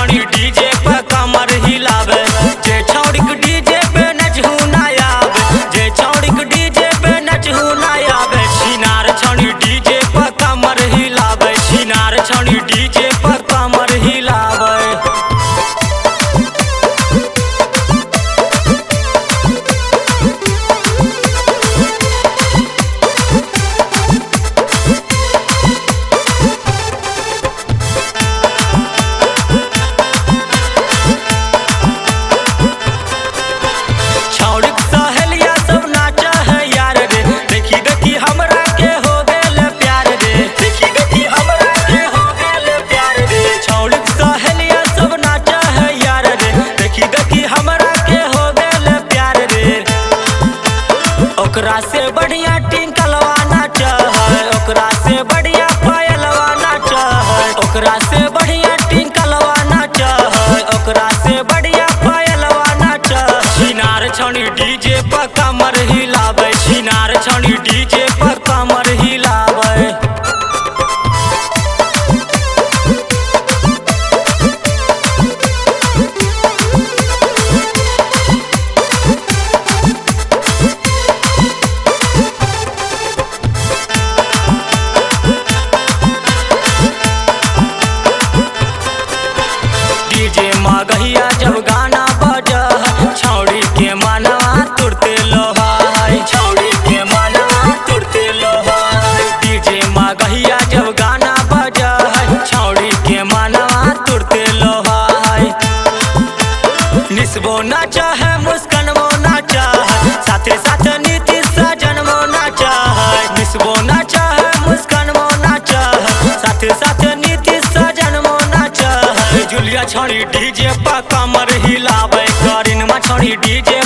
छड़ी डीजे पे कमर हिलावे, जे छौड़ी के डीजे पे नचहु ना आवे, जे छौड़ी के डीजे पे नचहु ना आवे। छिनार छड़ी डीजे पे कमर हिलावे, छिनार छड़ी डीजे पे कमर हिलावे। ओकरा से बढ़िया टिंकलवा नाच है, ओकरा से बढ़िया पायलवा नाच है, ओकरा से बढ़िया टिंकलवा नाच है, ओकरा से बढ़िया पायलवा नाच। छिनार छड़ी डीजे पर कमर हिलावे, छिनार छड़ी डीजे पर कमर हिलावे। डीजे मगहिया जब गाना बजा है, छौड़ी के मनवा तुरते लोहा है, छौड़ी के मनवा तुरते लोहा है। डीजे मगहिया जब गाना बजा है, छौड़ी के मनवा तुरते लोहा है। निस्बो नाचा है, मुस्कानवो नाचा है, साथे साथे नीतीश सजनवो नाचा है। निस्बो नाचा है, मुस्कानवो नाचा है, साथे साथे नीतीश सजनवो नाचा है। जुलिया छड़ी डीजे पर कमर हिलावे, करीनमा छड़ी डीजे